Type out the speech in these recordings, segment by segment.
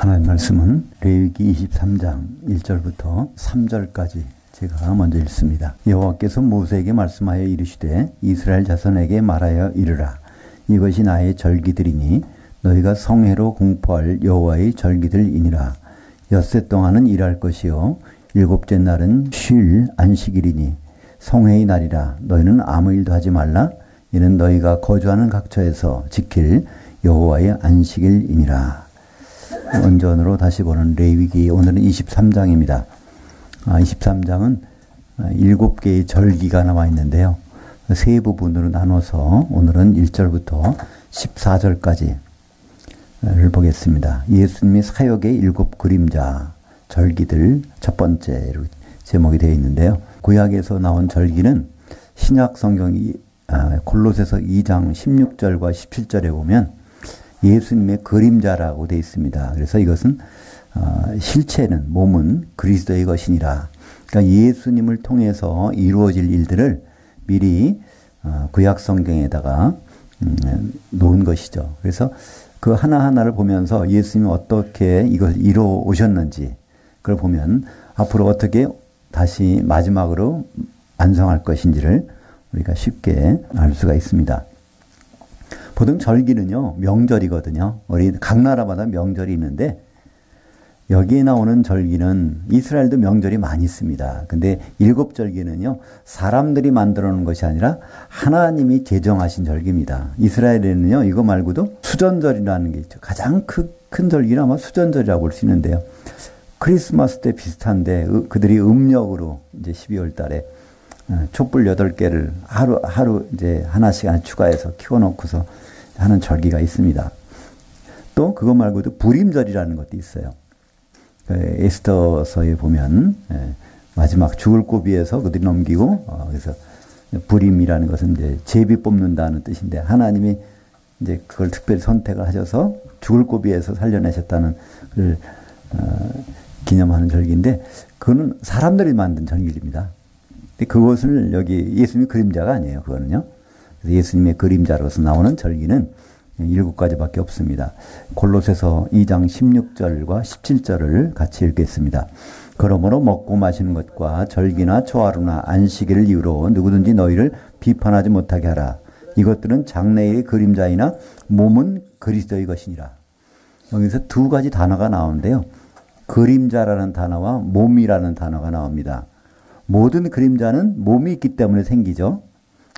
하나님 말씀은 레위기 23장 1절부터 3절까지 제가 먼저 읽습니다. 여호와께서 모세에게 말씀하여 이르시되 이스라엘 자손에게 말하여 이르라. 이것이 나의 절기들이니 너희가 성회로 공포할 여호와의 절기들이니라. 엿새 동안은 일할 것이요 일곱째 날은 쉴 안식일이니 성회의 날이라. 너희는 아무 일도 하지 말라. 이는 너희가 거주하는 각처에서 지킬 여호와의 안식일이니라. 원전으로 다시 보는 레위기, 오늘은 23장입니다. 23장은 7개의 절기가 나와 있는데요. 세 부분으로 나눠서 오늘은 1절부터 14절까지를 보겠습니다. 예수님의 사역의 7 그림자, 절기들 첫 번째로 제목이 되어 있는데요. 구약에서 나온 절기는 신약 성경 골로새서 2장 16절과 17절에 보면 예수님의 그림자라고 되어 있습니다. 그래서 이것은 실체는, 몸은 그리스도의 것이니라. 그러니까 예수님을 통해서 이루어질 일들을 미리 구약 성경에다가 놓은 것이죠. 그래서 그 하나하나를 보면서 예수님이 어떻게 이걸 이루어 오셨는지 그걸 보면 앞으로 어떻게 다시 마지막으로 완성할 것인지를 우리가 쉽게 알 수가 있습니다. 보통 절기는요, 명절이거든요. 우리 각 나라마다 명절이 있는데 여기에 나오는 절기는 이스라엘도 명절이 많이 있습니다. 근데 7절기는요, 사람들이 만들어 놓은 것이 아니라 하나님이 제정하신 절기입니다. 이스라엘에는요, 이거 말고도 수전절이라는 게 있죠. 가장 큰 절기는 아마 수전절이라고 볼 수 있는데요. 크리스마스 때 비슷한데 그들이 음력으로 이제 12월 달에 촛불 8개를 하루 이제 하나씩 추가해서 키워놓고서 하는 절기가 있습니다. 또 그거 말고도 불임절이라는 것도 있어요. 에스더서에 보면 마지막 죽을 고비에서 그들이 넘기고 그래서 불임이라는 것은 이제 제비 뽑는다는 뜻인데 하나님이 이제 그걸 특별히 선택을 하셔서 죽을 고비에서 살려내셨다는 걸 기념하는 절기인데 그거는 사람들이 만든 절기입니다. 그것을 여기 예수님의 그림자가 아니에요. 그거는요. 그래서 예수님의 그림자로서 나오는 절기는 7가지밖에 없습니다. 골로새서 2장 16절과 17절을 같이 읽겠습니다. 그러므로 먹고 마시는 것과 절기나 초하루나 안식일을 이유로 누구든지 너희를 비판하지 못하게 하라. 이것들은 장래의 그림자이나 몸은 그리스도의 것이니라. 여기서 2가지 단어가 나오는데요. 그림자라는 단어와 몸이라는 단어가 나옵니다. 모든 그림자는 몸이 있기 때문에 생기죠.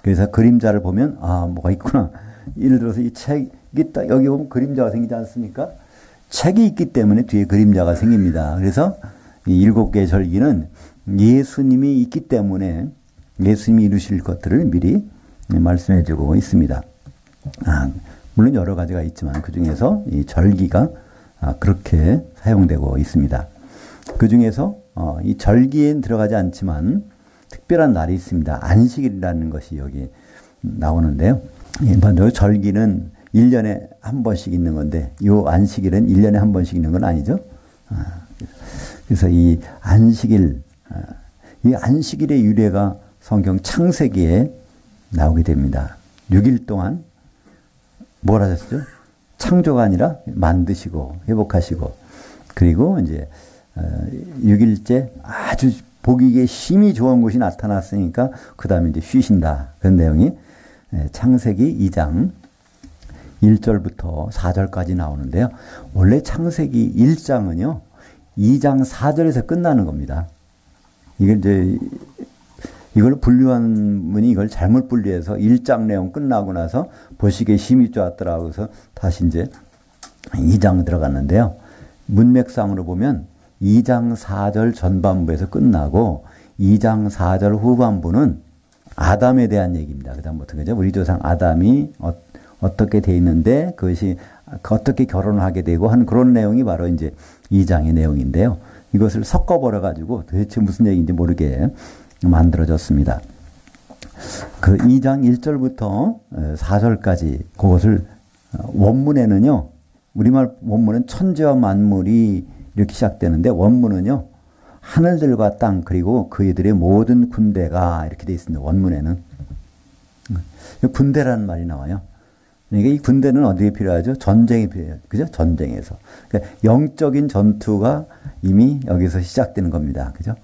그래서 그림자를 보면 뭐가 있구나. 예를 들어서 이 책이 딱 여기 보면 그림자가 생기지 않습니까? 책이 있기 때문에 뒤에 그림자가 생깁니다. 그래서 이 7개의 절기는 예수님이 있기 때문에 예수님이 이루실 것들을 미리 말씀해 주고 있습니다. 물론 여러 가지가 있지만 그 중에서 이 절기가 그렇게 사용되고 있습니다. 그 중에서 이 절기엔 들어가지 않지만 특별한 날이 있습니다. 안식일이라는 것이 여기 나오는데요. 일반적으로 절기는 1년에 한 번씩 있는 건데 이 안식일은 1년에 한 번씩 있는 건 아니죠. 그래서 이 안식일, 이 안식일의 유래가 성경 창세기에 나오게 됩니다. 6일 동안 뭘 하셨죠? 창조가 아니라 만드시고 회복하시고 그리고 이제 6일째 아주 보기에 힘이 좋은 것이 나타났으니까 그 다음에 이제 쉬신다. 그런 내용이 창세기 2장 1절부터 4절까지 나오는데요. 원래 창세기 1장은요. 2장 4절에서 끝나는 겁니다. 이걸 분류한 분이 이걸 잘못 분류해서 1장 내용 끝나고 나서 보시기에 힘이 좋았더라고 해서 다시 이제 2장 들어갔는데요. 문맥상으로 보면 2장 4절 전반부에서 끝나고 2장 4절 후반부는 아담에 대한 얘기입니다. 그 다음부터 그죠? 우리 조상 아담이 어떻게 돼 있는데 그것이 어떻게 결혼을 하게 되고 하는 그런 내용이 바로 이제 2장의 내용인데요. 이것을 섞어버려 가지고 도대체 무슨 얘기인지 모르게 만들어졌습니다. 그 2장 1절부터 4절까지 그것을 원문에는요. 우리말 원문은 천지와 만물이 이렇게 시작되는데 원문은요. 하늘들과 땅 그리고 그이들의 모든 군대가 이렇게 되어 있습니다. 원문에는. 군대라는 말이 나와요. 그러니까 이 군대는 어디에 필요하죠? 전쟁이 필요해요. 그죠? 전쟁에서. 그러니까 영적인 전투가 이미 여기서 시작되는 겁니다. 그죠?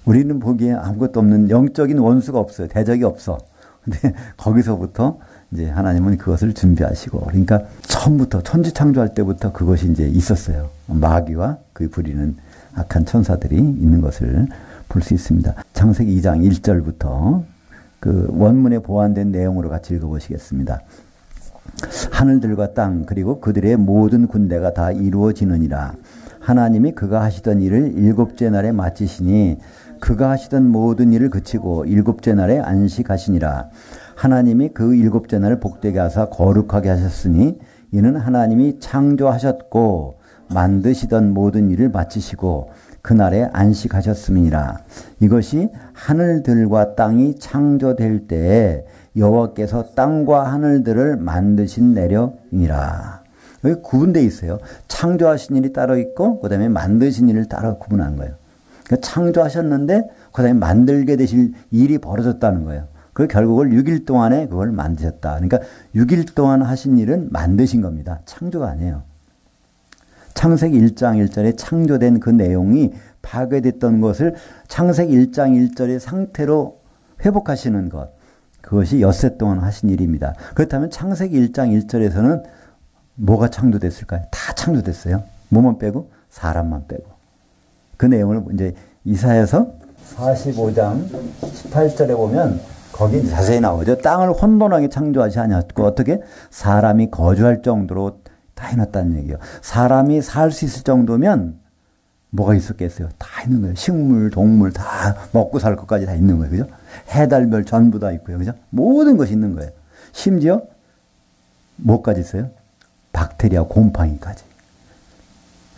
우리는 보기에 아무것도 없는 영적인 원수가 없어요. 대적이 없어. 근데 거기서부터 이제 하나님은 그것을 준비하시고, 그러니까 처음부터 천지 창조할 때부터 그것이 이제 있었어요. 마귀와 그 부리는 악한 천사들이 있는 것을 볼 수 있습니다. 창세기 2장 1절부터 그 원문에 보완된 내용으로 같이 읽어보시겠습니다. 하늘들과 땅 그리고 그들의 모든 군대가 다 이루어지느니라. 하나님이 그가 하시던 일을 일곱째 날에 마치시니 그가 하시던 모든 일을 그치고 일곱째 날에 안식하시니라. 하나님이 그 일곱째 날을 복되게 하사 거룩하게 하셨으니 이는 하나님이 창조하셨고 만드시던 모든 일을 마치시고 그날에 안식하셨음이니라. 이것이 하늘들과 땅이 창조될 때에 여호와께서 땅과 하늘들을 만드신 내려이니라. 여기 구분되어 있어요. 창조하신 일이 따로 있고 그 다음에 만드신 일을 따로 구분한 거예요. 그러니까 창조하셨는데 그 다음에 만들게 되실 일이 벌어졌다는 거예요. 그 결국을 6일 동안에 그걸 만드셨다. 그러니까 6일 동안 하신 일은 만드신 겁니다. 창조가 아니에요. 창세기 1장 1절에 창조된 그 내용이 파괴됐던 것을 창세기 1장 1절의 상태로 회복하시는 것. 그것이 엿새 동안 하신 일입니다. 그렇다면 창세기 1장 1절에서는 뭐가 창조됐을까요? 다 창조됐어요. 뭐만 빼고? 사람만 빼고. 그 내용을 이제 이사야서 45장 18절에 보면 거기 자세히 나오죠. 땅을 혼돈하게 창조하지 않았고 어떻게? 사람이 거주할 정도로 다 해놨다는 얘기예요. 사람이 살 수 있을 정도면 뭐가 있었겠어요? 다 있는 거예요. 식물, 동물 다 먹고 살 것까지 다 있는 거예요. 그죠? 해달별 전부 다 있고요. 그죠? 모든 것이 있는 거예요. 심지어 뭐까지 있어요? 박테리아, 곰팡이까지.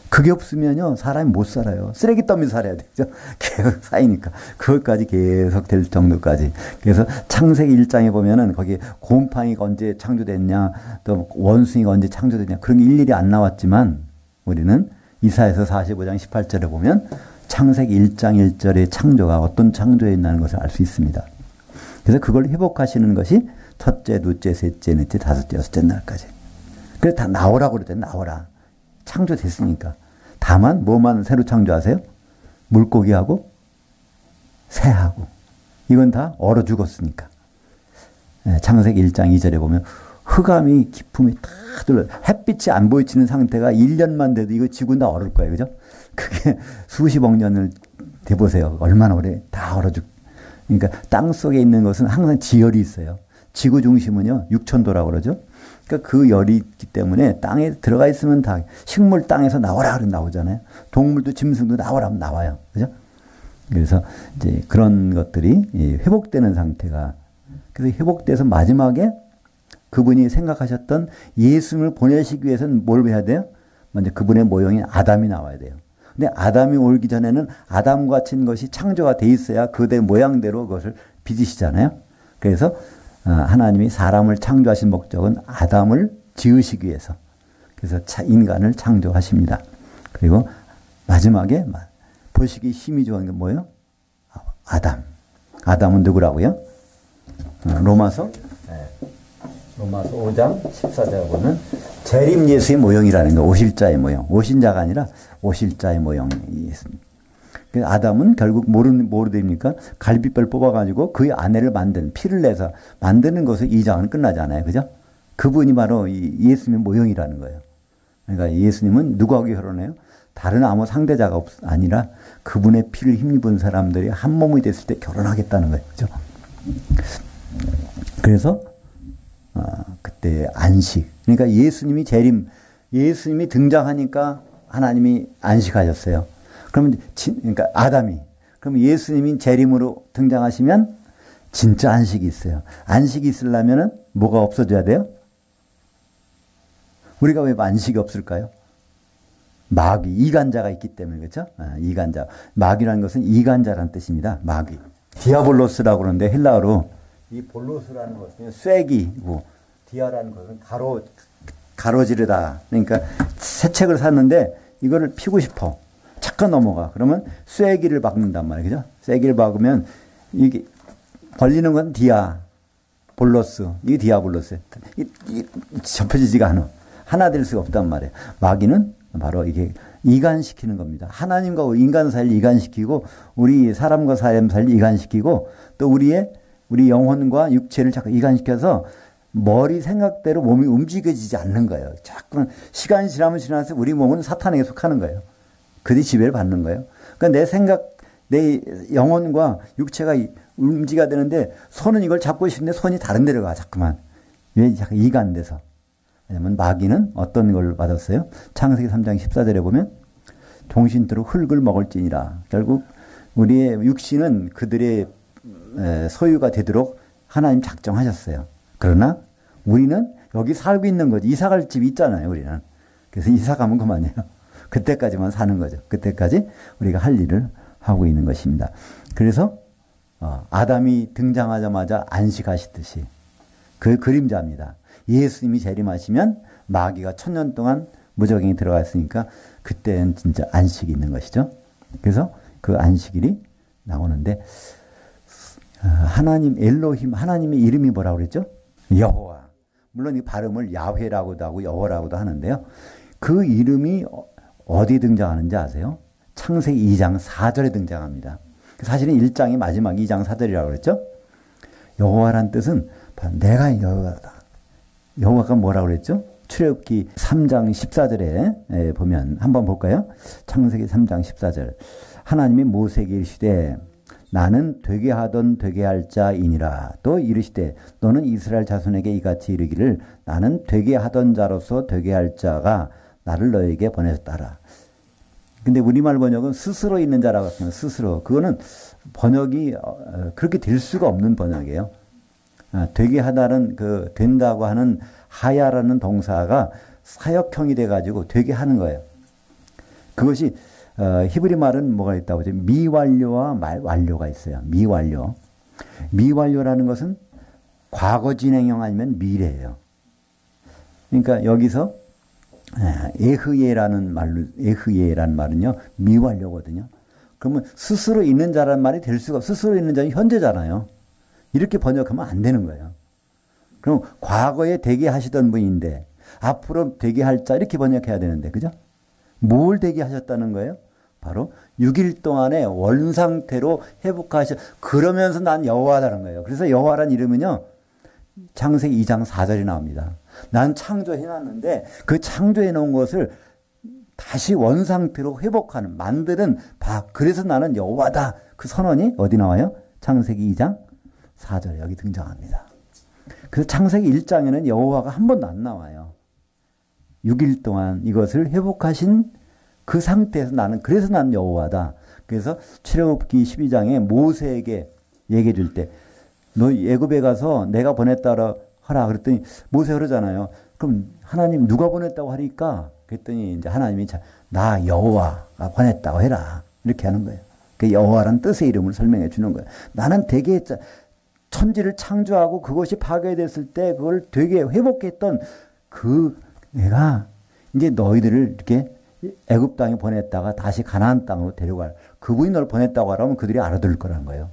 그게 없으면요, 사람이 못 살아요. 쓰레기 더미 살아야 되죠. 계속 쌓이니까. 그것까지 계속 될 정도까지. 그래서 창세기 1장에 보면은 거기 곰팡이가 언제 창조됐냐, 또 원숭이가 언제 창조됐냐, 그런 게 일일이 안 나왔지만 우리는 이사야서 45장 18절에 보면 창세기 1장 1절의 창조가 어떤 창조였다는 것을 알 수 있습니다. 그래서 그걸 회복하시는 것이 첫째, 둘째, 셋째, 넷째, 다섯째, 여섯째 날까지. 그래서 다 나오라고 그랬잖아요. 나오라. 창조됐으니까. 다만 뭐만 새로 창조하세요? 물고기하고 새하고. 이건 다 얼어 죽었으니까. 창세기 1장 2절에 보면 흑암이 기품이 다 둘러 햇빛이 안 보이치는 상태가 1년만 돼도 이거 지구는 다 얼을 거예요. 그죠? 그게 수십억 년을 돼보세요. 얼마나 오래 다 얼어 죽. 그러니까 땅 속에 있는 것은 항상 지열이 있어요. 지구 중심은요 6,000도라고 그러죠. 그러니까 그 열이 있기 때문에 땅에 들어가 있으면 다 식물 땅에서 나오라 그러면 나오잖아요. 동물도 짐승도 나오라 하면 나와요. 그죠? 그래서 이제 그런 것들이 회복되는 상태가, 그래서 회복돼서 마지막에 그분이 생각하셨던 예수님을 보내시기 위해서는 뭘 해야 돼요? 먼저 그분의 모형인 아담이 나와야 돼요. 근데 아담이 오기 전에는 아담 같은 것이 창조가 돼 있어야 그대 모양대로 그것을 빚으시잖아요. 그래서 하나님이 사람을 창조하신 목적은 아담을 지으시기 위해서. 그래서 인간을 창조하십니다. 그리고 마지막에 보시기 힘이 좋은 게 뭐예요? 아담. 아담은 누구라고요? 로마서 5장 14절에 보면 재림 예수의 모형이라는 거, 오실자의 모형. 오신 자가 아니라 오실자의 모형이 있습니다. 아담은 결국 뭐로 됩니까? 갈비뼈를 뽑아가지고 그 아내를 피를 내서 만드는 것을 2장은 끝나잖아요. 그죠? 그분이 바로 예수님의 모형이라는 거예요. 그러니까 예수님은 누구하고 결혼해요? 다른 아무 상대자가 아니라 그분의 피를 힘입은 사람들이 한 몸이 됐을 때 결혼하겠다는 거예요. 그죠? 그래서 그때 안식. 그러니까 예수님이 예수님이 등장하니까 하나님이 안식하셨어요. 그러면 그러니까 아담이, 그럼 예수님이 재림으로 등장하시면 진짜 안식이 있어요. 안식이 있으려면은 뭐가 없어져야 돼요? 우리가 왜 안식이 없을까요? 마귀, 이간자가 있기 때문에. 그렇죠? 이간자. 마귀라는 것은 이간자라는 뜻입니다. 마귀. 디아볼로스라고 그러는데 헬라어로 이 볼로스라는 것은 쐐기고 디아라는 것은 가로지르다. 그러니까 새 책을 샀는데 이거를 피고 싶어. 잠깐 넘어가. 그러면 쐐기를 박는단 말이에요. 그죠? 쐐기를 박으면 이게 벌리는 건 디아. 볼로스, 이게 디아블로스. 이 접혀지지가 않아. 하나 될 수가 없단 말이에요. 마귀는 바로 이게 이간시키는 겁니다. 하나님과 인간 사이를 이간시키고, 우리 사람과 사람 사이를 이간시키고, 또 우리 영혼과 육체를 자꾸 이간시켜서 머리 생각대로 몸이 움직여지지 않는 거예요. 자꾸 시간이 지나면 지나서 우리 몸은 사탄에게 속하는 거예요. 그들이 지배를 받는 거예요. 그러니까 내 생각, 내 영혼과 육체가 움직여야 되는데 손은 이걸 잡고 싶은데 손이 다른 데로 가, 자꾸만. 왜 자꾸 이간돼서. 왜냐면 마귀는 어떤 걸 받았어요? 창세기 3장 14절에 보면 종신토록 흙을 먹을지니라. 결국 우리의 육신은 그들의 소유가 되도록 하나님 작정하셨어요. 그러나 우리는 여기 살고 있는 거지. 이사 갈 집이 있잖아요, 우리는. 그래서 이사 가면 그만이에요. 그때까지만 사는 거죠. 그때까지 우리가 할 일을 하고 있는 것입니다. 그래서 아담이 등장하자마자 안식하시듯이 그 그림자입니다. 예수님이 재림하시면 마귀가 1000년 동안 무적행이 들어가 있으니까 그때는 진짜 안식이 있는 것이죠. 그래서 그 안식일이 나오는데 하나님 엘로힘, 하나님의 이름이 뭐라고 그랬죠? 여호와. 물론 이 발음을 야훼라고도 하고 여호와라고도 하는데요. 그 이름이 어디 등장하는지 아세요? 창세기 2장 4절에 등장합니다. 사실은 1장이 마지막 2장 4절이라고 그랬죠? 여호와란 뜻은 내가 여호와다. 여호와가 뭐라고 그랬죠? 출애굽기 3장 14절에 보면 한번 볼까요? 창세기 3장 14절. 하나님이 모세에게 이르시되 나는 되게 하던 되게 할 자이니라. 또 이르시되 너는 이스라엘 자손에게 이같이 이르기를 나는 되게 하던 자로서 되게 할 자가 나를 너에게 보내셨다라. 근데 우리말 번역은 스스로 있는 자라고 하면 스스로. 그거는 번역이 그렇게 될 수가 없는 번역이에요. 되게 하다는 그 된다고 하는 하야라는 동사가 사역형이 돼가지고 되게 하는 거예요. 그것이 히브리 말은 뭐가 있다고 하죠? 미완료와 완료가 있어요. 미완료. 미완료라는 것은 과거 진행형 아니면 미래예요. 그러니까 여기서 에흐예라는 말은요 미완료거든요. 그러면 스스로 있는 자란 말이 될 수가, 스스로 있는 자는 현재잖아요. 이렇게 번역하면 안 되는 거예요. 그럼 과거에 되게 하시던 분인데 앞으로 되게 할 자 이렇게 번역해야 되는데, 그죠? 뭘 되게 하셨다는 거예요? 바로 6일 동안에 원상태로 회복하셔. 그러면서 난 여호와라는 거예요. 그래서 여호와란 이름은요 창세기 2장 4절이 나옵니다. 난 창조해놨는데 그 창조해놓은 것을 다시 원상태로 회복하는, 만드는 그래서 나는 여호와다. 그 선언이 어디 나와요? 창세기 2장 4절에 여기 등장합니다. 그래서 창세기 1장에는 여호와가 한 번도 안 나와요. 6일 동안 이것을 회복하신 그 상태에서 그래서 나는 여호와다. 그래서 출애굽기 12장에 모세에게 얘기해 줄 때 너 애굽에 가서 내가 보냈다 하라 그랬더니 모세 그러잖아요. 그럼 하나님 누가 보냈다고 하니까 그랬더니 이제 하나님이 나 여호와가 보냈다고 해라. 이렇게 하는 거예요. 그 여호와라는 뜻의 이름을 설명해 주는 거예요. 나는 되게 천지를 창조하고 그것이 파괴됐을 때 그걸 되게 회복했던 그 내가 이제 너희들을 이렇게 애굽 땅에 보냈다가 다시 가나안 땅으로 데려갈, 그분이 널 보냈다고 하라면 그들이 알아들을 거라는 거예요.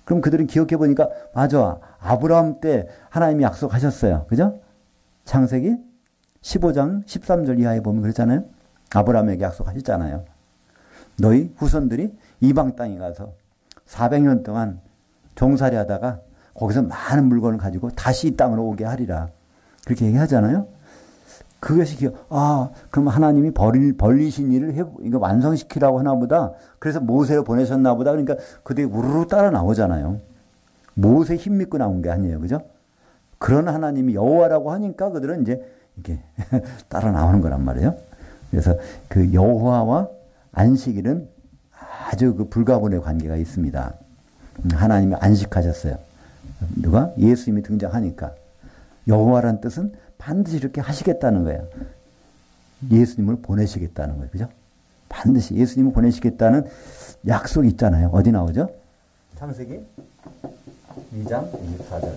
그럼 그들은 기억해 보니까 맞아, 아브라함 때 하나님이 약속하셨어요. 그죠? 창세기 15장 13절 이하에 보면 그랬잖아요. 아브라함에게 약속하셨잖아요. 너희 후손들이 이방 땅에 가서 400년 동안 종살이 하다가 거기서 많은 물건을 가지고 다시 이 땅으로 오게 하리라. 그렇게 얘기하잖아요. 그것이 그럼 하나님이 벌리신 일을 이거 완성시키라고 하나 보다. 그래서 모세를 보내셨나 보다. 그러니까 그들이 우르르 따라 나오잖아요. 모세 힘 믿고 나온 게 아니에요. 그죠? 그런 하나님이 여호와라고 하니까 그들은 이제 이렇게 따라 나오는 거란 말이에요. 그래서 그 여호와와 안식일은 아주 그 불가분의 관계가 있습니다. 하나님이 안식하셨어요. 누가? 예수님이 등장하니까. 여호와란 뜻은 반드시 이렇게 하시겠다는 거예요. 예수님을 보내시겠다는 거예요. 그죠? 반드시 예수님을 보내시겠다는 약속이 있잖아요. 어디 나오죠? 창세기 2장 24절.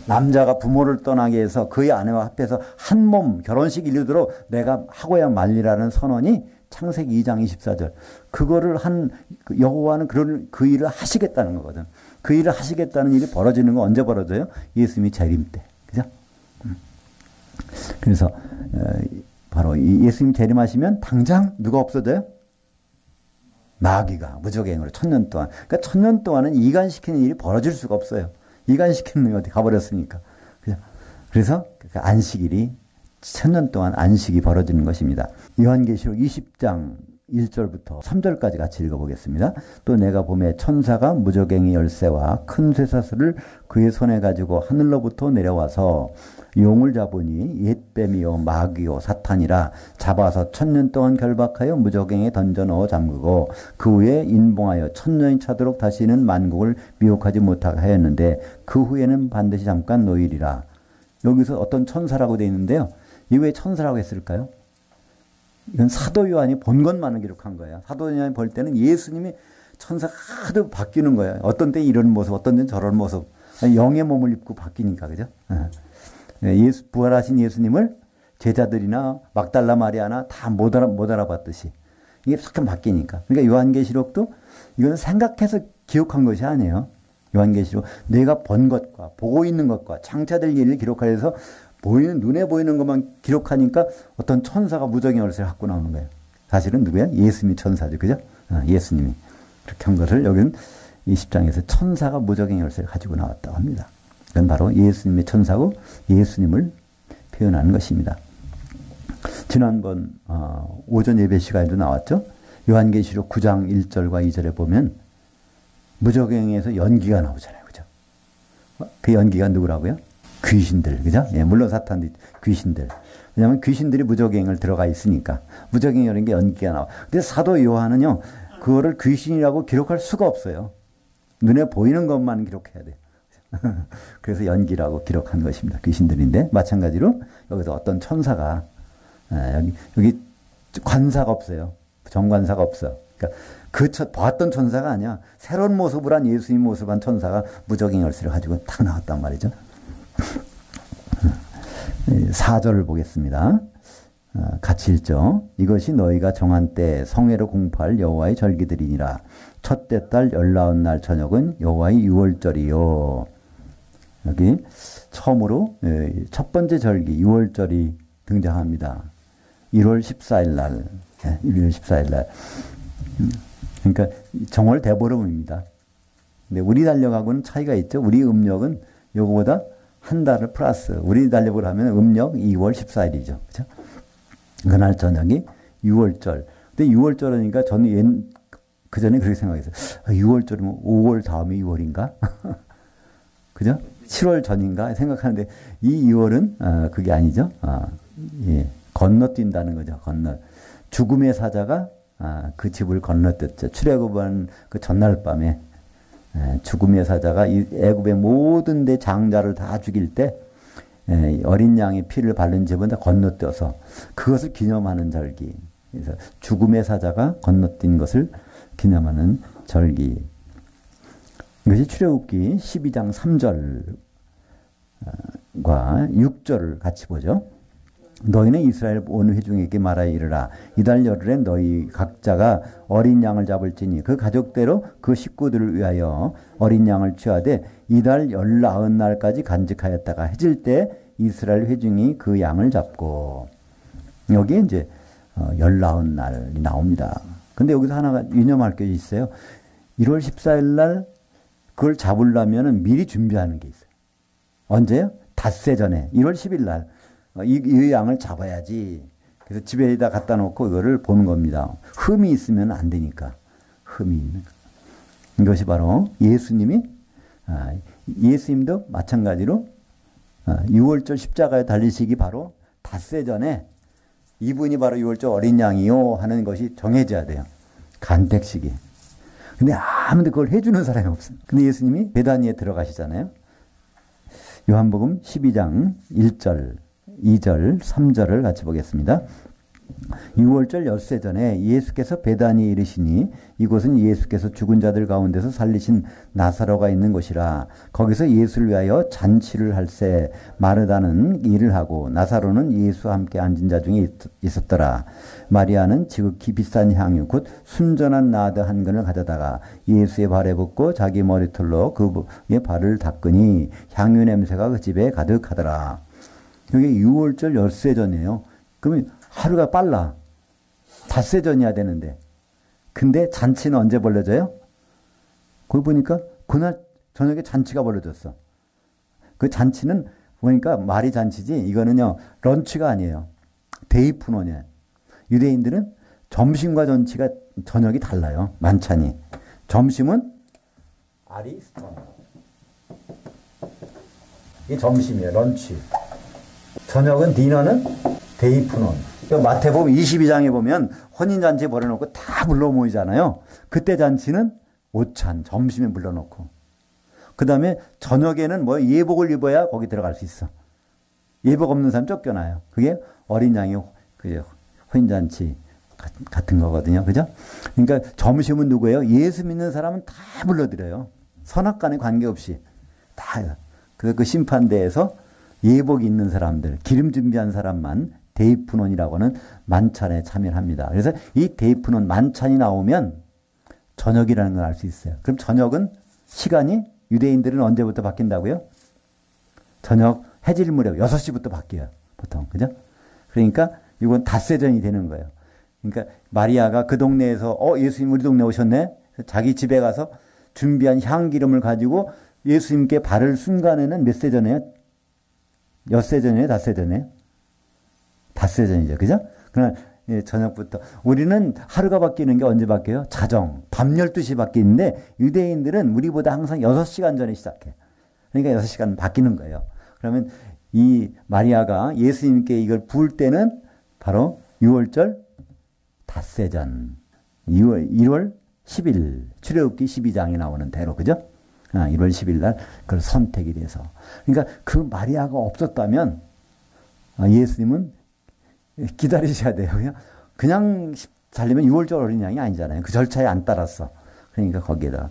남자가 부모를 떠나게 해서 그의 아내와 합해서 한 몸 결혼식 이루도록 내가 하고야 말리라는 선언이 창세기 2장 24절. 그거를 여호와는 그 일을 하시겠다는 거거든. 그 일을 하시겠다는 일이 벌어지는 건 언제 벌어져요? 예수님이 재림 때. 그죠? 그래서 바로 이 예수님 재림하시면 당장 누가 없어져요? 마귀가 무적행으로 1000년 동안. 그러니까 1000년 동안은 이간시키는 일이 벌어질 수가 없어요. 이간시키는 놈이 어디 가버렸으니까. 그래서 그 안식일이 1000년 동안 안식이 벌어지는 것입니다. 요한계시록 20장 1절부터 3절까지 같이 읽어보겠습니다. 또 내가 보매 천사가 무저갱이 열쇠와 큰 쇠사슬을 그의 손에 가지고 하늘로부터 내려와서 용을 잡으니 옛뱀이요 마귀요 사탄이라 잡아서 1000년 동안 결박하여 무저갱에 던져 넣어 잠그고 그 후에 인봉하여 1000년이 차도록 다시는 만국을 미혹하지 못하게 하였는데 그 후에는 반드시 잠깐 노일이라. 여기서 어떤 천사라고 되어 있는데요. 이 왜 천사라고 했을까요? 이건 사도 요한이 본 것만을 기록한 거예요. 사도 요한이 볼 때는 예수님이 천사가 하도 바뀌는 거예요. 어떤 때 이런 모습, 어떤 때는 저런 모습. 영의 몸을 입고 바뀌니까, 그죠? 부활하신 예수님을 제자들이나 막달라 마리아나 다 못 알아봤듯이. 이게 잠깐 바뀌니까. 그러니까 요한계시록도 이거는 생각해서 기록한 것이 아니에요. 요한계시록 내가 본 것과 보고 있는 것과 장차될 일을 기록하여서 눈에 보이는 것만 기록하니까 어떤 천사가 무적의 열쇠를 갖고 나오는 거예요. 사실은 누구야? 예수님이 천사죠. 그죠? 예수님이. 그렇게 한 것을 여기는 20장에서 천사가 무적의 열쇠를 가지고 나왔다고 합니다. 이건 바로 예수님의 천사고 예수님을 표현하는 것입니다. 지난번 오전 예배 시간에도 나왔죠. 요한계시록 9장 1절과 2절에 보면 무적행에서 연기가 나오잖아요. 그죠? 그 연기가 누구라고요? 귀신들, 그죠? 예, 물론 사탄도 귀신들. 왜냐하면 귀신들이 무적행을 들어가 있으니까. 무적행이라는 게 연기가 나와. 근데 사도 요한은요, 그거를 귀신이라고 기록할 수가 없어요. 눈에 보이는 것만 기록해야 돼요. 그래서 연기라고 기록한 것입니다. 귀신들인데, 마찬가지로 여기서 어떤 천사가, 여기 관사가 없어요. 정관사가 없어. 그러니까 봤던 천사가 아니야. 새로운 모습을 한 예수님 모습을 한 천사가 무적행 열쇠를 가지고 딱 나왔단 말이죠. 4절을 보겠습니다. 같이 읽죠. 이것이 너희가 정한 때 성회로 공포할 여호와의 절기들이니라. 첫째 달 19날 저녁은 여호와의 유월절이요. 여기 처음으로 첫 번째 절기 유월절이 등장합니다. 1월 14일 날. 1월 14일 날. 그러니까 정월 대보름입니다. 근데 우리 달력하고는 차이가 있죠. 우리 음력은 요거보다 한 달을 플러스. 우리 달력으로 하면 음력 2월 14일이죠. 그죠? 그날 저녁이 6월절. 근데 6월절이니까 저는 그 전에 그렇게 생각했어요. 6월절이면 5월 다음에 6월인가? 그죠? 7월 전인가? 생각하는데 이 2월은 그게 아니죠. 예. 건너뛴다는 거죠. 죽음의 사자가 그 집을 건너뛰었죠. 출애굽한 그 전날 밤에 죽음의 사자가 애굽의 모든 데 장자를 다 죽일 때 어린 양의 피를 바른 집은 다 건너뛰어서 그것을 기념하는 절기. 그래서 죽음의 사자가 건너뛴 것을 기념하는 절기. 이것이 출애굽기 12장 3절과 6절을 같이 보죠. 너희는 이스라엘 온 회중에게 말하여 이르라. 이달 열흘에 너희 각자가 어린 양을 잡을지니 그 가족대로 그 식구들을 위하여 어린 양을 취하되 이달 19날까지 간직하였다가 해질 때 이스라엘 회중이 그 양을 잡고. 여기에 이제 19날이 나옵니다. 근데 여기서 하나가 유념할 게 있어요. 1월 14일 날 그걸 잡으려면 미리 준비하는 게 있어요. 언제요? 닷새 전에 1월 10일 날 이 양을 잡아야지. 그래서 집에다 갖다 놓고 이거를 보는 겁니다. 흠이 있으면 안 되니까. 흠이 있는 거. 이것이 바로 예수님도 마찬가지로 6월절 십자가에 달리시기 바로 닷새 전에 이분이 바로 6월절 어린 양이요 하는 것이 정해져야 돼요. 간택식이. 근데 아무도 그걸 해주는 사람이 없어요. 근데 예수님이 베다니에 들어가시잖아요. 요한복음 12장 1절, 2절, 3절을 같이 보겠습니다. 6월절 엿새 전에 예수께서 베다니에 이르시니 이곳은 예수께서 죽은 자들 가운데서 살리신 나사로가 있는 곳이라. 거기서 예수를 위하여 잔치를 할새 마르다는 일을 하고 나사로는 예수와 함께 앉은 자 중에 있었더라. 마리아는 지극히 비싼 향유 곧 순전한 나드 한 근을 가져다가 예수의 발에 붓고 자기 머리털로 그의 발을 닦으니 향유 냄새가 그 집에 가득하더라. 여기 6월절 엿새 전이에요. 그러면 하루가 빨라. 닷새 전이야 되는데. 근데 잔치는 언제 벌려져요? 거기 보니까 그날 저녁에 잔치가 벌려졌어. 그 잔치는 보니까 말이 잔치지 이거는요 런치가 아니에요. 데이프논이에요. 유대인들은 점심과 저녁이 달라요. 만찬이. 점심은 아리스톤. 이게 점심이에요. 런치. 저녁은 디너는 데이프논. 마태복음 22장에 보면 혼인잔치 벌여놓고 다 불러 모이잖아요. 그때 잔치는 오찬, 점심에 불러놓고. 그 다음에 저녁에는 뭐 예복을 입어야 거기 들어갈 수 있어. 예복 없는 사람 쫓겨나요. 그게 어린 양의 혼인잔치 같은 거거든요. 그죠? 그러니까 점심은 누구예요? 예수 믿는 사람은 다 불러드려요. 선악간에 관계없이. 다. 그 심판대에서 예복이 있는 사람들, 기름 준비한 사람만 데이프논이라고는 만찬에 참여합니다. 그래서 이 데이프논 만찬이 나오면 저녁이라는 걸 알 수 있어요. 그럼 저녁은 시간이 유대인들은 언제부터 바뀐다고요? 저녁 해질 무렵 6시부터 바뀌어요. 보통. 그죠? 그러니까 이건 닷새전이 되는 거예요. 그러니까 마리아가 그 동네에서 예수님 우리 동네 오셨네? 자기 집에 가서 준비한 향기름을 가지고 예수님께 바를 순간에는 몇 세 전에요? 엿새 전이에요? 닷새 전이에요? 닷새 전이죠. 그죠? 그러나 저녁부터. 우리는 하루가 바뀌는 게 언제 바뀌어요? 자정. 밤 12시 바뀌는데 유대인들은 우리보다 항상 6시간 전에 시작해. 그러니까 6시간 바뀌는 거예요. 그러면 이 마리아가 예수님께 이걸 부을 때는 바로 6월절 닷새 전. 1월 10일. 출애굽기 12장에 나오는 대로. 그죠? 1월 10일 날 그걸 선택이 돼서. 그러니까 그 마리아가 없었다면 예수님은 기다리셔야 돼요. 그냥 살리면 6월절 어린 양이 아니잖아요. 그 절차에 안 따랐어. 그러니까 거기에다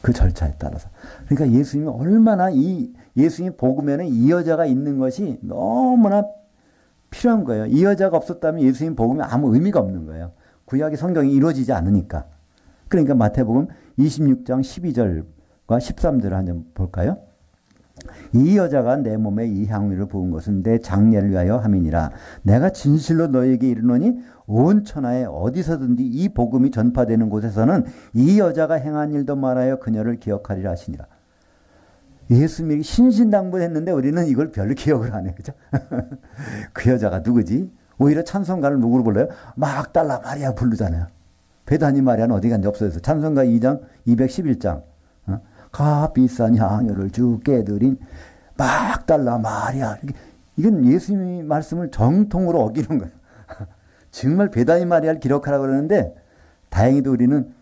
그 절차에 따라서. 그러니까 예수님이 얼마나 예수님 복음에는 이 여자가 있는 것이 너무나 필요한 거예요. 이 여자가 없었다면 예수님 복음에 아무 의미가 없는 거예요. 구약의 성경이 이루어지지 않으니까. 그러니까 마태복음 26장 12절과 13절을 한번 볼까요? 이 여자가 내 몸에 이 향유를 부은 것은 내 장례를 위하여 함이니라. 내가 진실로 너에게 이르노니 온 천하에 어디서든지 이 복음이 전파되는 곳에서는 이 여자가 행한 일도 말하여 그녀를 기억하리라 하시니라. 예수님이 신신당부했는데 우리는 이걸 별로 기억을 안 해. 그죠? 그 여자가 누구지? 오히려 찬송가를 누구로 불러요? 막달라 마리아 부르잖아요. 베다니 마리아는 어디 간지 없어졌어. 찬송가 2장 211장. 값비싼 향유를 주께 드린 막달라 마리아. 이건 예수님의 말씀을 정통으로 어기는 거예요. 정말 베다니 마리아를 기록하라고 그러는데 다행히도 우리는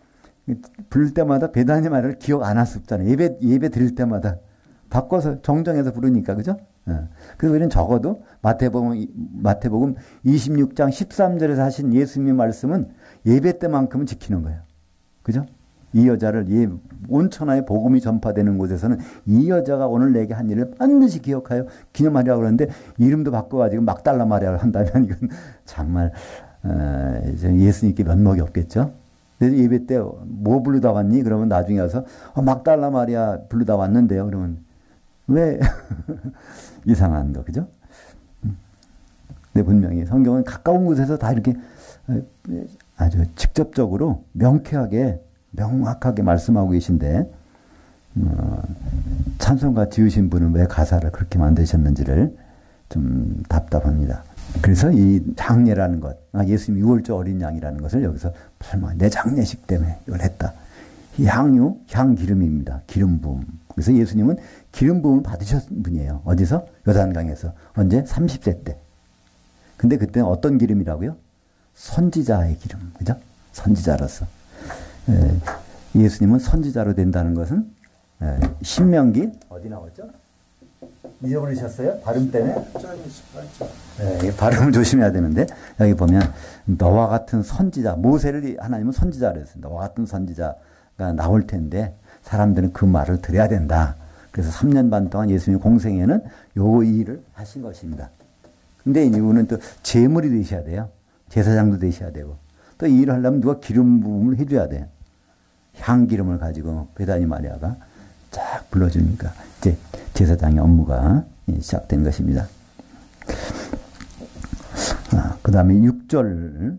부를 때마다 베다니 마리아를 기억 안 할 수 없잖아요. 예배 드릴 때마다 바꿔서 정정해서 부르니까. 그죠? 그래서 우리는 적어도 마태복음 26장 13절에서 하신 예수님의 말씀은 예배 때만큼은 지키는 거예요. 그죠? 이 여자를 온 천하에 복음이 전파되는 곳에서는 이 여자가 오늘 내게 한 일을 반드시 기억하여 기념하려고 그러는데 이름도 바꿔가지고 막달라 마리아를 한다면 이건 정말 예수님께 면목이 없겠죠. 그래서 예배 때 뭐 부르다 왔니? 그러면 나중에 와서 막달라 마리아 부르다 왔는데요. 그러면 왜 이상한 거 그죠? 근데 분명히 성경은 가까운 곳에서 다 이렇게 아주 직접적으로 명확하게 말씀하고 계신데 찬송가 지으신 분은 왜 가사를 그렇게 만드셨는지를 좀 답답합니다. 그래서 이 장례라는 것, 예수님 6월절 어린 양이라는 것을 여기서 설마 내 장례식 때문에 이걸 했다. 이 향유, 향기름입니다. 기름 부음. 그래서 예수님은 기름 부음을 받으셨던 분이에요. 어디서? 요단강에서. 언제? 30세 때. 근데 그때는 어떤 기름이라고요? 선지자의 기름. 그죠? 선지자로서. 예수님은 선지자로 된다는 것은 신명기 어디 나왔죠? 잊어버리셨어요? 발음 때문에? 18절. 네, 발음을 조심해야 되는데 여기 보면 너와 같은 선지자, 모세를 하나님은 선지자를 했어요. 너와 같은 선지자가 나올 텐데 사람들은 그 말을 들어야 된다. 그래서 3년 반 동안 예수님 공생에는 요 일을 하신 것입니다. 근데 이분은 또 제물이 되셔야 돼요. 제사장도 되셔야 되고 또 이 일을 하려면 누가 기름 부음을 해줘야 돼요. 향기름을 가지고 베다니 마리아가 쫙 불러주니까 이제 제사장의 업무가 시작된 것입니다. 그 다음에 6절과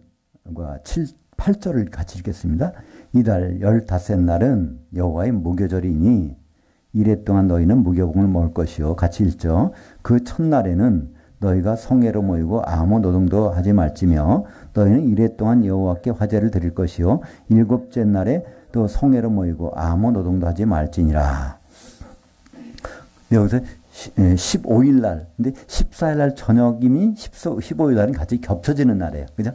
8절을 같이 읽겠습니다. 이달 15날은 여호와의 무교절이니 이래 동안 너희는 무교봉을 먹을 것이요. 같이 읽죠. 그 첫날에는 너희가 성회로 모이고 아무 노동도 하지 말지며 너희는 이래 동안 여호와께 화제를 드릴 것이요. 일곱째 날에 또 성회로 모이고 아무 노동도 하지 말지니라. 여기서 15일 날, 근데 14일 날 저녁이니 15일 날은 같이 겹쳐지는 날이에요. 그죠?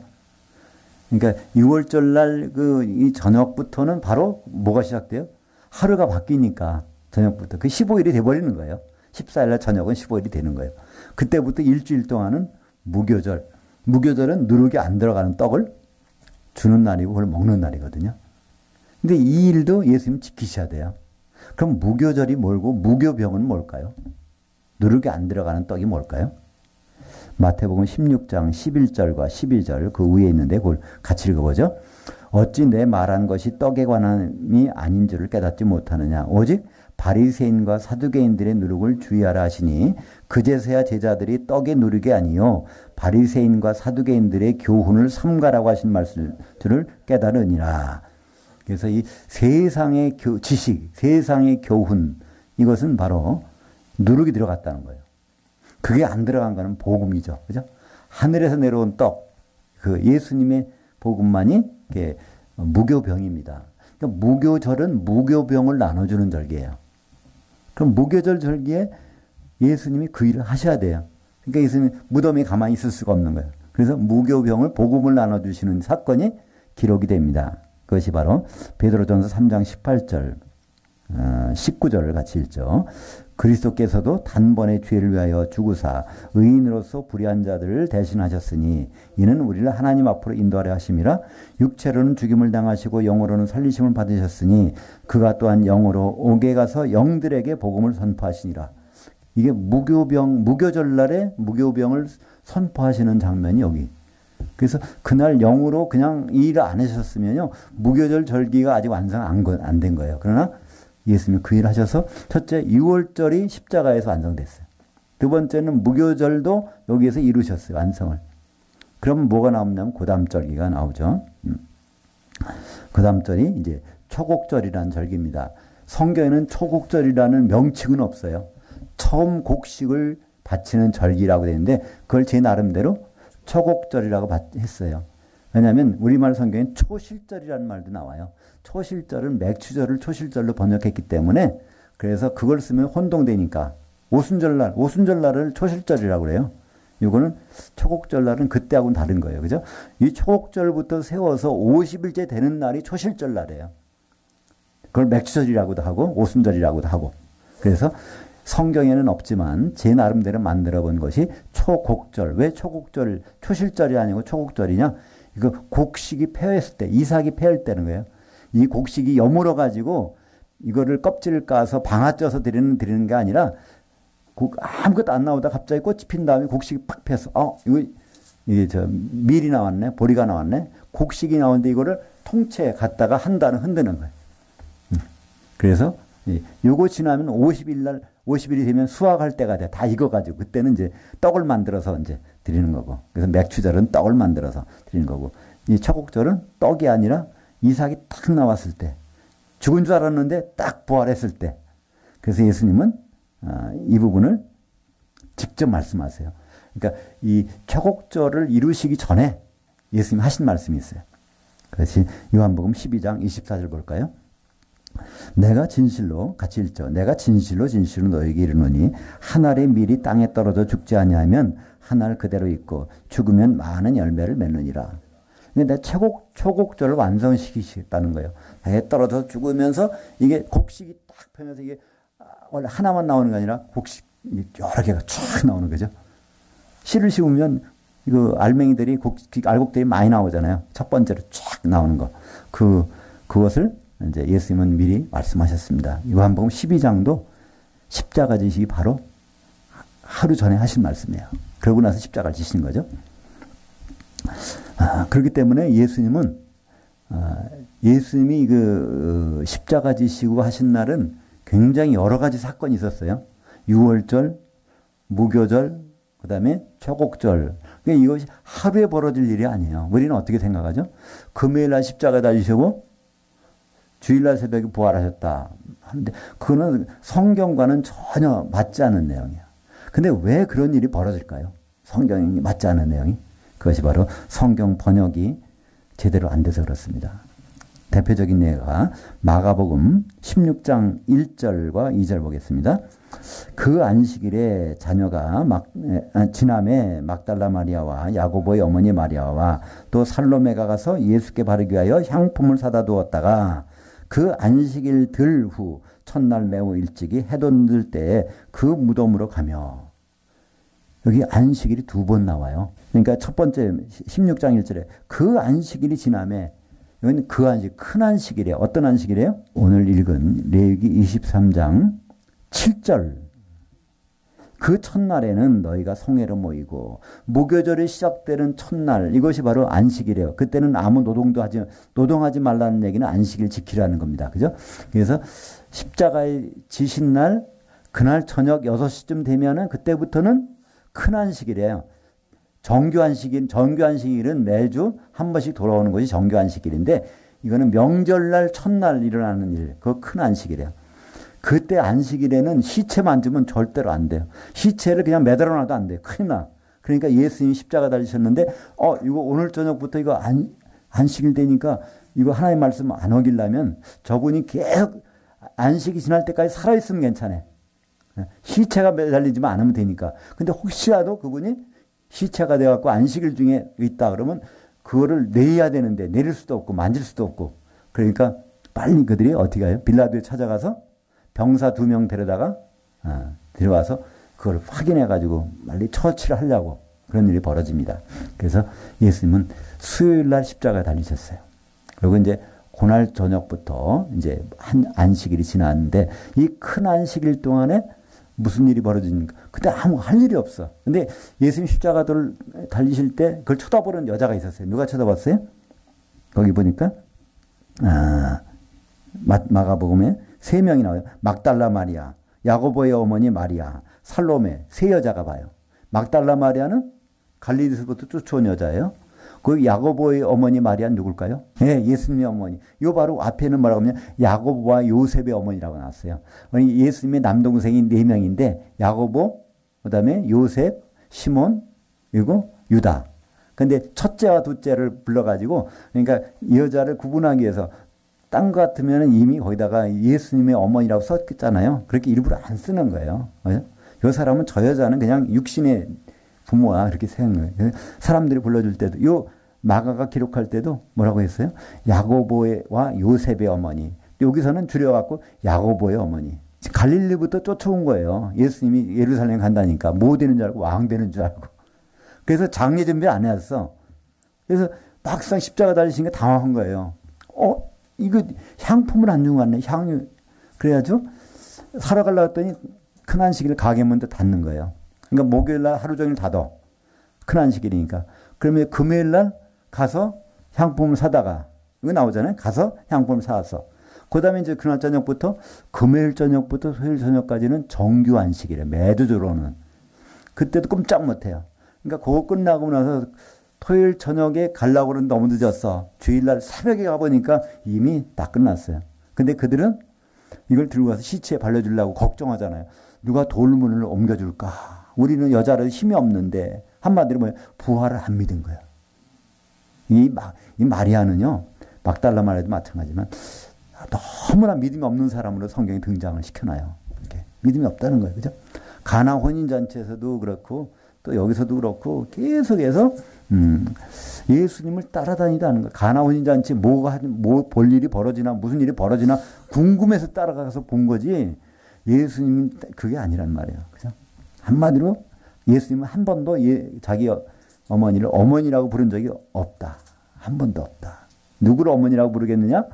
그러니까 6월절 날 이 저녁부터는 바로 뭐가 시작돼요? 하루가 바뀌니까 저녁부터. 그 15일이 돼버리는 거예요. 14일 날 저녁은 15일이 되는 거예요. 그때부터 일주일 동안은 무교절. 무교절은 누룩이 안 들어가는 떡을 주는 날이고 그걸 먹는 날이거든요. 근데 이 일도 예수님 지키셔야 돼요. 그럼 무교절이 뭘고 무교병은 뭘까요? 누룩이 안 들어가는 떡이 뭘까요? 마태복음 16장 11절과 12절 그 위에 있는데 그걸 같이 읽어보죠. 어찌 내 말한 것이 떡에 관함이 아닌 줄을 깨닫지 못하느냐. 오직 바리새인과 사두개인들의 누룩을 주의하라 하시니 그제서야 제자들이 떡의 누룩이 아니요 바리새인과 사두개인들의 교훈을 삼가라고 하신 말씀을 깨달으니라. 그래서 이 세상의 지식, 세상의 교훈 이것은 바로 누룩이 들어갔다는 거예요. 그게 안 들어간 거는 복음이죠. 그죠? 하늘에서 내려온 떡, 그 예수님의 복음만이 무교병입니다. 그러니까 무교절은 무교병을 나눠주는 절기예요. 그럼 무교절 절기에 예수님이 그 일을 하셔야 돼요. 그러니까 예수님이 무덤에 가만히 있을 수가 없는 거예요. 그래서 무교병을 복음을 나눠주시는 사건이 기록이 됩니다. 그것이 바로 베드로전서 3장 18절, 19절을 같이 읽죠. 그리스도께서도 단번에 죄를 위하여 죽으사 의인으로서 불의한 자들을 대신하셨으니 이는 우리를 하나님 앞으로 인도하려 하심이라. 육체로는 죽임을 당하시고 영으로는 살리심을 받으셨으니 그가 또한 영으로 옥에 가서 영들에게 복음을 선포하시니라. 이게 무교절날에 무교병을 선포하시는 장면이 여기. 그래서 그날 영으로 그냥 이 일을 안 하셨으면요 무교절 절기가 아직 완성 안 된 거예요. 그러나 예수님이 그 일을 하셔서 첫째 6월절이 십자가에서 완성됐어요. 두 번째는 무교절도 여기에서 이루셨어요. 완성을. 그럼 뭐가 나오냐면 고담절기가 나오죠. 고담절이 이제 초곡절이라는 절기입니다. 성경에는 초곡절이라는 명칭은 없어요. 처음 곡식을 바치는 절기라고 되는데 그걸 제 나름대로 초곡절이라고 했어요. 왜냐하면 우리말 성경엔 초실절이라는 말도 나와요. 초실절은 맥추절을 초실절로 번역했기 때문에 그래서 그걸 쓰면 혼동되니까 오순절날을 초실절이라고 그래요. 이거는 초곡절날은 그때하고는 다른 거예요. 그죠? 이 초곡절부터 세워서 50일째 되는 날이 초실절날이에요. 그걸 맥추절이라고도 하고 오순절이라고도 하고. 그래서 성경에는 없지만 제 나름대로 만들어 본 것이 초곡절. 왜 초실절이 아니고 초곡절이냐? 이거 곡식이 폐했을 때, 이삭이 폐할 때는 거예요. 이 곡식이 여물어 가지고 이거를 껍질을 까서 방아 쪄서 드리는 게 아니라 아무것도 안 나오다 갑자기 꽃이 핀 다음에 곡식이 팍 펴서 이게 밀이 나왔네, 보리가 나왔네. 곡식이 나오는데 이거를 통째에 갖다가 한 달은 흔드는 거예요. 그래서 요거 지나면 50일이 되면 수확할 때가 돼. 다 익어가지고 그때는 이제 떡을 만들어서 이제 드리는 거고. 그래서 맥추절은 떡을 만들어서 드리는 거고. 이 초곡절은 떡이 아니라 이삭이 딱 나왔을 때, 죽은 줄 알았는데 딱 부활했을 때. 그래서 예수님은 이 부분을 직접 말씀하세요. 그러니까 이 초곡절을 이루시기 전에 예수님 하신 말씀이 있어요. 그래서 요한복음 12장 24절 볼까요? 내가 진실로 같이 읽죠. 내가 진실로 너에게 이르노니 한 알의 밀이 땅에 떨어져 죽지 아니하면 한 알 그대로 있고 죽으면 많은 열매를 맺느니라. 근데 내 초곡절을 완성시키시겠다는 거예요. 에 떨어져 죽으면서 이게 곡식이 딱 펴면서 이게 원래 하나만 나오는 게 아니라 곡식 여러 개가 쫙 나오는 거죠. 씨를 씌우면 이거 알맹이들이 알곡들이 많이 나오잖아요. 첫 번째로 쫙 나오는 거. 그것을 이제 예수님은 미리 말씀하셨습니다. 요한복음 12장도 십자가 지시기 바로 하루 전에 하신 말씀이에요. 그러고 나서 십자가를 지시는 거죠. 그렇기 때문에 예수님이 그 십자가 지시고 하신 날은 굉장히 여러 가지 사건이 있었어요. 유월절, 무교절, 그 다음에 초곡절. 그러니까 이것이 하루에 벌어질 일이 아니에요. 우리는 어떻게 생각하죠? 금요일 날 십자가 달리시고 주일날 새벽에 부활하셨다 하는데 그거는 성경과는 전혀 맞지 않은 내용이에요. 근데 왜 그런 일이 벌어질까요? 성경이 맞지 않은 내용이. 그것이 바로 성경 번역이 제대로 안 돼서 그렇습니다. 대표적인 예가 마가복음 16장 1절과 2절 보겠습니다. 그 안식일에 자녀가 지남에 막달라 마리아와 야고보의 어머니 마리아와 또 살로메가 가서 예수께 바르기 위하여 향품을 사다 두었다가 그 안식일 들후 첫날 매우 일찍이 해돋 들 때에 그 무덤으로 가며. 여기 안식일이 두 번 나와요. 그러니까 첫 번째 16장 1절에 그 안식일이 지남에, 여기는 그 안식, 큰 안식일이에요. 어떤 안식일이에요? 오늘 읽은 레위기 23장 7절. 그 첫날에는 너희가 성회로 모이고 무교절이 시작되는 첫날, 이것이 바로 안식일이에요. 그때는 아무 노동하지 말라는 얘기는 안식일 지키라는 겁니다. 그죠? 그래서 십자가에 지신 날, 그날 저녁 6시쯤 되면은 그때부터는 큰 안식일이에요. 정규 안식일은 매주 한 번씩 돌아오는 것이 정규 안식일인데, 이거는 명절날 첫날 일어나는 일, 그거 큰 안식일이에요. 그때 안식일에는 시체 만지면 절대로 안 돼요. 시체를 그냥 매달아 놔도 안 돼요. 큰일 나. 그러니까 예수님이 십자가 달리셨는데, 이거 오늘 저녁부터 이거 안식일 되니까 이거 하나님 말씀 안 어기려면 저분이 계속 안식이 지날 때까지 살아있으면 괜찮아요. 시체가 매달리지만 않으면 되니까. 근데 혹시라도 그분이 시체가 돼갖고 안식일 중에 있다 그러면 그거를 내야 되는데 내릴 수도 없고 만질 수도 없고. 그러니까 빨리 그들이 어떻게 해요? 빌라도에 찾아가서 병사 2명 데려다가 데려와서 그걸 확인해가지고 빨리 처치를 하려고 그런 일이 벌어집니다. 그래서 예수님은 수요일 날 십자가에 달리셨어요. 그리고 이제 그날 저녁부터 이제 한 안식일이 지났는데, 이 큰 안식일 동안에 무슨 일이 벌어지니까 그때 아무 할 일이 없어. 근데 예수님 십자가를 달리실 때 그걸 쳐다보는 여자가 있었어요. 누가 쳐다봤어요? 거기 보니까 마가복음에 3명이 나와요. 막달라 마리아, 야고보의 어머니 마리아, 살로메, 3 여자가 봐요. 막달라 마리아는 갈릴리에서부터 쫓아온 여자예요. 그 야고보의 어머니 마리아는 누굴까요? 네, 예수님의 어머니. 이 바로 앞에는 뭐라고 하면 야고보와 요셉의 어머니라고 나왔어요. 예수님의 남동생이 4명인데 야고보, 그다음에 요셉, 시몬, 그리고 유다. 근데 첫째와 둘째를 불러가지고, 그러니까 이 여자를 구분하기 위해서, 딴 것 같으면 이미 거기다가 예수님의 어머니라고 썼잖아요. 그렇게 일부러 안 쓰는 거예요. 이 사람은, 저 여자는 그냥 육신의 부모야, 그렇게 생각해요. 사람들이 불러줄 때도, 요 마가가 기록할 때도 뭐라고 했어요? 야고보와 요셉의 어머니. 여기서는 줄여갖고 야고보의 어머니. 갈릴리부터 쫓아온 거예요. 예수님이 예루살렘 간다니까 뭐 되는 줄 알고 왕 되는 줄 알고. 그래서 장례 준비 안 해왔어. 그래서 막상 십자가 달리시니까 당황한 거예요. 이거 향품을 안 주고 갔네. 향유. 그래가지고 사러 가려고 했더니 큰 안식일 가게 문도 닫는 거예요. 그러니까 목요일 날 하루 종일 닫아. 큰 안식일이니까. 그러면 금요일 날 가서 향품을 사다가, 이거 나오잖아요. 가서 향품을 사왔어. 그 다음에 이제 그날 저녁부터, 금요일 저녁부터 토요일 저녁까지는 정규 안식일이에요. 매주 들어오는. 그때도 꼼짝 못 해요. 그러니까 그거 끝나고 나서 토요일 저녁에 가려고 그러는데 너무 늦었어. 주일날 새벽에 가보니까 이미 다 끝났어요. 근데 그들은 이걸 들고 가서 시체에 발려주려고 걱정하잖아요. 누가 돌문을 옮겨줄까? 우리는 여자로 힘이 없는데, 한마디로 뭐예요? 부활을 안 믿은 거예요. 이 마리아는요, 막달라 마리아도 마찬가지지만 너무나 믿음이 없는 사람으로 성경에 등장을 시켜놔요. 이렇게 믿음이 없다는 거예요. 그죠? 가나 혼인잔치에서도 그렇고, 또 여기서도 그렇고, 계속해서, 예수님을 따라다니다는 거예요. 가나 혼인잔치 뭐 볼 일이 벌어지나, 무슨 일이 벌어지나 궁금해서 따라가서 본 거지, 예수님은 그게 아니란 말이에요. 그죠? 한마디로 예수님은 한 번도 자기 어머니를 어머니라고 부른 적이 없다. 한 번도 없다. 누구를 어머니라고 부르겠느냐?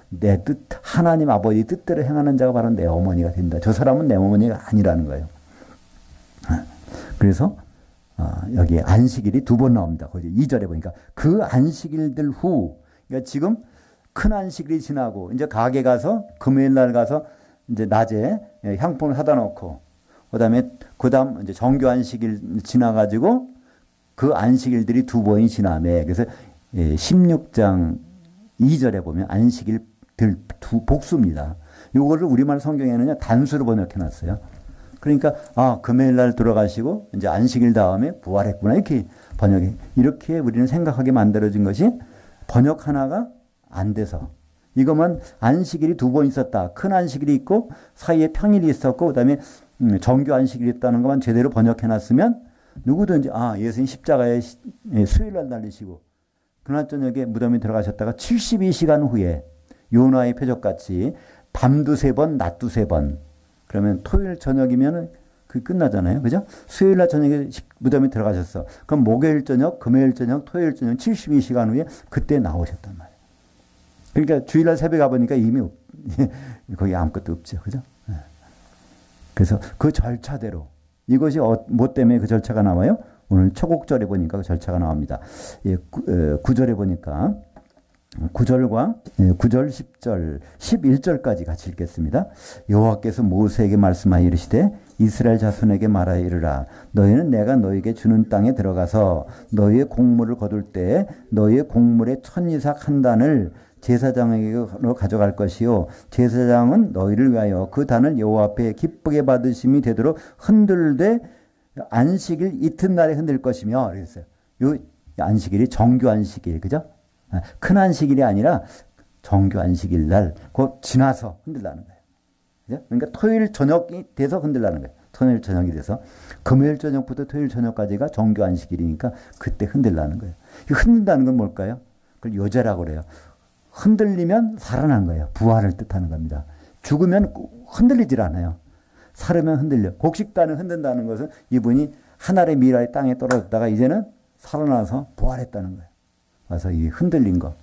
내 뜻, 하나님 아버지 뜻대로 행하는 자가 바로 내 어머니가 된다. 저 사람은 내 어머니가 아니라는 거예요. 그래서 여기 안식일이 두 번 나옵니다. 거기 2절에 보니까 그 안식일들 후, 그러니까 지금 큰 안식일이 지나고 이제 가게 가서 금요일 날 가서 이제 낮에 향품을 사다 놓고 그다음 이제 정규 안식일 지나가지고 그 안식일들이 두 번이 지나매. 그래서 16장 2절에 보면 안식일들 복수입니다. 이거를 우리말 성경에는요 단수로 번역해 놨어요. 그러니까 금요일 날 들어가시고 이제 안식일 다음에 부활했구나 이렇게 우리는 생각하게 만들어진 것이 번역 하나가 안 돼서 이것만 안식일이 두 번 있었다. 큰 안식일이 있고 사이에 평일이 있었고 그다음에 정규 안식일이 있다는 것만 제대로 번역해 놨으면 누구든지 예수님 십자가에 수요일 날 날리시고 그날 저녁에 무덤에 들어가셨다가 72시간 후에 요나의 표적같이 밤도 3번 낮도 3번 그러면 토요일 저녁이면 그게 끝나잖아요. 그죠? 수요일 날 저녁에 무덤에 들어가셨어. 그럼 목요일 저녁, 금요일 저녁, 토요일 저녁 72시간 후에 그때 나오셨단 말이에요. 그러니까 주일날 새벽에 가보니까 이미 거기 아무것도 없죠. 그죠? 그래서 그 절차대로 이것이 뭐 때문에 그 절차가 나와요? 오늘 초곡절에 보니까 그 절차가 나옵니다. 9절에 보니까 9절, 10절, 11절까지 같이 읽겠습니다. 여호와께서 모세에게 말씀하여 이르시되 이스라엘 자손에게 말하여 이르라. 너희는 내가 너희에게 주는 땅에 들어가서 너희의 곡물을 거둘 때 너희의 곡물의 천이삭 한 단을 제사장에게로 가져갈 것이요 제사장은 너희를 위하여 그 단을 여호와 앞에 기쁘게 받으심이 되도록 흔들되 안식일 이튿날에 흔들 것이며 그랬어요. 이 안식일이 정규 안식일, 그죠? 큰 안식일이 아니라 정규 안식일 날 곧 지나서 흔들라는 거예요. 그죠? 그러니까 토요일 저녁이 돼서 흔들라는 거예요. 토요일 저녁이 돼서 금요일 저녁부터 토요일 저녁까지가 정규 안식일이니까 그때 흔들라는 거예요. 이 흔든다는 건 뭘까요? 그걸 요제라고 그래요. 흔들리면 살아난 거예요. 부활을 뜻하는 겁니다. 죽으면 흔들리질 않아요. 살으면 흔들려. 곡식단을 흔든다는 것은 이분이 하늘의 미랄이 땅에 떨어졌다가 이제는 살아나서 부활했다는 거예요. 그래서 이 흔들린 것.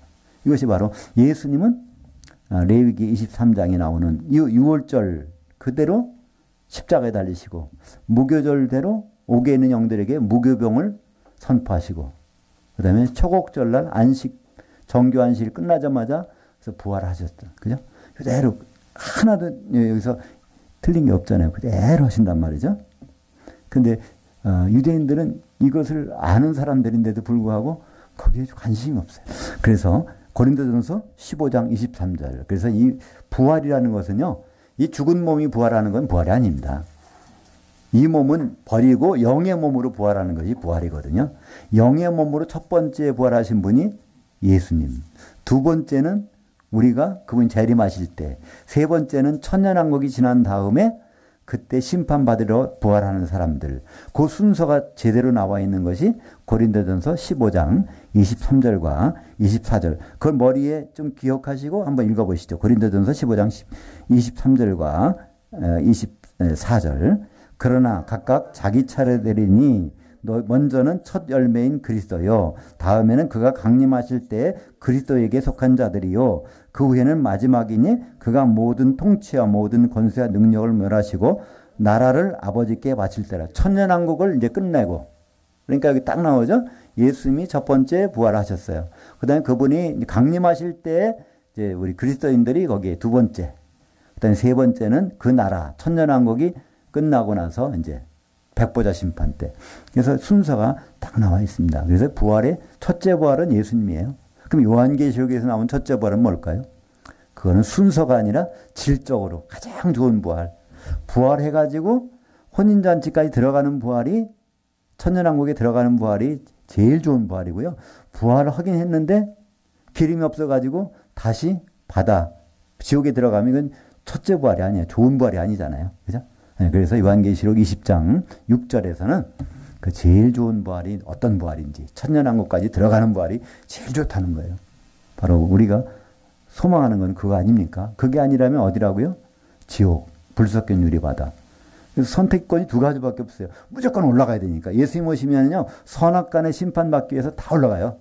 이것이 바로 예수님은 레위기 23장에 나오는 6월절 그대로 십자가에 달리시고 무교절대로 옥에 있는 영들에게 무교병을 선포하시고 그 다음에 초곡절날 정규 안식일 끝나자마자 그래서 부활하셨다. 그죠? 그대로 하나도 여기서 틀린 게 없잖아요. 그대로 하신단 말이죠. 근데 유대인들은 이것을 아는 사람들인데도 불구하고 거기에 관심이 없어요. 그래서 고린도전서 15장 23절. 그래서 이 부활이라는 것은요. 이 죽은 몸이 부활하는 건 부활이 아닙니다. 이 몸은 버리고 영의 몸으로 부활하는 것이 부활이거든요. 영의 몸으로 첫 번째 부활하신 분이 예수님. 두 번째는 우리가 그분 재림하실 때. 세 번째는 천년왕국이 지난 다음에 그때 심판받으러 부활하는 사람들. 그 순서가 제대로 나와 있는 것이 고린도전서 15장 23절과 24절. 그걸 머리에 좀 기억하시고 한번 읽어보시죠. 고린도전서 15장 23절과 24절. 그러나 각각 자기 차례되리니 먼저는 첫 열매인 그리스도요. 다음에는 그가 강림하실 때 그리스도에게 속한 자들이요. 그 후에는 마지막이니 그가 모든 통치와 모든 권세와 능력을 멸하시고 나라를 아버지께 바칠 때라. 천년왕국을 이제 끝내고. 그러니까 여기 딱 나오죠. 예수님이 첫 번째 부활하셨어요. 그다음에 그분이 강림하실 때 이제 우리 그리스도인들이 거기에 두 번째. 그다음에 세 번째는 그 나라 천년왕국이 끝나고 나서 이제 백보자 심판 때. 그래서 순서가 딱 나와 있습니다. 그래서 부활의 첫째 부활은 예수님이에요. 그럼 요한계시록에서 나온 첫째 부활은 뭘까요? 그거는 순서가 아니라 질적으로 가장 좋은 부활. 부활해가지고 혼인잔치까지 들어가는 부활이 천년왕국에 들어가는 부활이 제일 좋은 부활이고요. 부활을 하긴 했는데 기름이 없어가지고 다시 지옥에 들어가면 이건 첫째 부활이 아니에요. 좋은 부활이 아니잖아요. 그죠? 그래서 요한계시록 20장 6절에서는 그 제일 좋은 부활이 어떤 부활인지 천년왕국까지 들어가는 부활이 제일 좋다는 거예요. 바로 우리가 소망하는 건 그거 아닙니까? 그게 아니라면 어디라고요? 지옥, 불섞인 유리바다. 그래서 선택권이 두 가지밖에 없어요. 무조건 올라가야 되니까. 예수님 오시면요, 선악간에 심판받기 위해서 다 올라가요.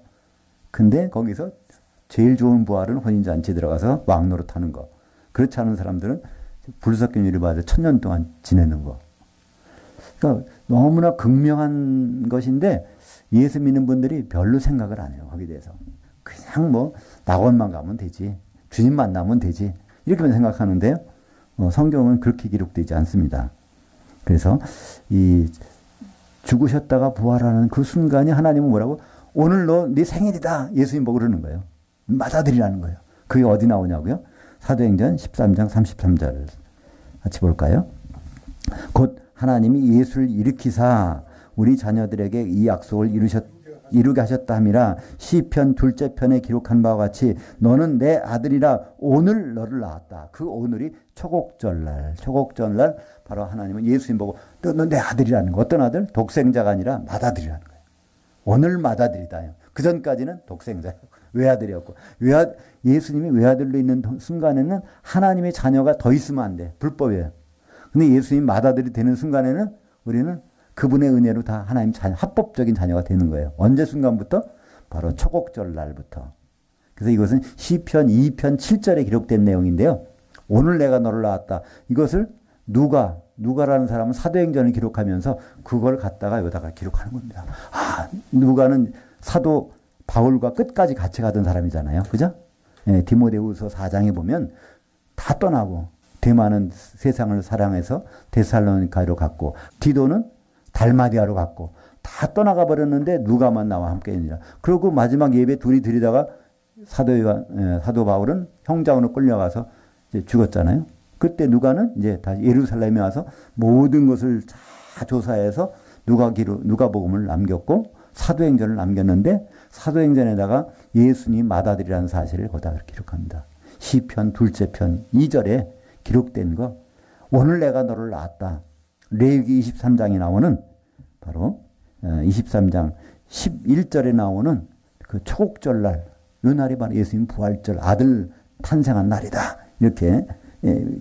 근데 거기서 제일 좋은 부활은 혼인잔치에 들어가서 왕노릇하는 거. 그렇지 않은 사람들은 불석견유를 받아 1000년 동안 지내는 거. 그러니까 너무나 극명한 것인데 예수 믿는 분들이 별로 생각을 안 해요. 거기에 대해서. 그냥 뭐 낙원만 가면 되지. 주님 만나면 되지. 이렇게만 생각하는데요. 성경은 그렇게 기록되지 않습니다. 그래서 이 죽으셨다가 부활하는 그 순간이 하나님은 뭐라고? 오늘 너 네 생일이다. 예수님 보고 그러는 거예요. 맞아들이라는 거예요. 그게 어디 나오냐고요? 사도행전 13장 33절 같이 볼까요? 곧 하나님이 예수를 일으키사 우리 자녀들에게 이 약속을 이루게 하셨다 함이라. 시편 둘째 편에 기록한 바와 같이 너는 내 아들이라 오늘 너를 낳았다. 그 오늘이 초곡절날. 초곡절날 바로 하나님은 예수님 보고 너 내 아들이라는 거. 어떤 아들? 독생자가 아니라 맏아들이라는 거예요. 오늘 맏아들이다. 그 전까지는 독생자예요. 외아들이었고. 예수님이 외아들로 있는 순간에는 하나님의 자녀가 더 있으면 안 돼. 불법이에요. 근데 예수님 맏아들이 되는 순간에는 우리는 그분의 은혜로 다 하나님 자녀, 합법적인 자녀가 되는 거예요. 언제 순간부터? 바로 초곡절 날부터. 그래서 이것은 시편 2편 7절에 기록된 내용인데요. 오늘 내가 너를 낳았다. 이것을 누가라는 사람은 사도행전을 기록하면서 그걸 갖다가 여기다가 기록하는 겁니다. 누가는 사도 바울과 끝까지 같이 가던 사람이잖아요. 그죠? 예, 디모데후서 4장에 보면 다 떠나고 대만은 세상을 사랑해서 데살로니가로 갔고 디도는 달마디아로 갔고 다 떠나가 버렸는데 누가만 나와 함께 있느니라. 그리고 마지막 예배 둘이 드리다가 사도 바울은 형장으로 끌려가서 이제 죽었잖아요. 그때 누가는 이제 다시 예루살렘에 와서 모든 것을 다 조사해서 누가복음을 남겼고 사도행전을 남겼는데 사도행전에다가 예수님 맏아들이라는 사실을 거기다 기록합니다. 시편 둘째 편 2절에 기록된 거. 오늘 내가 너를 낳았다. 레위기 23장에 나오는 바로 23장 11절에 나오는 그 초곡절날, 이 날이 바로 예수님 부활절, 아들 탄생한 날이다. 이렇게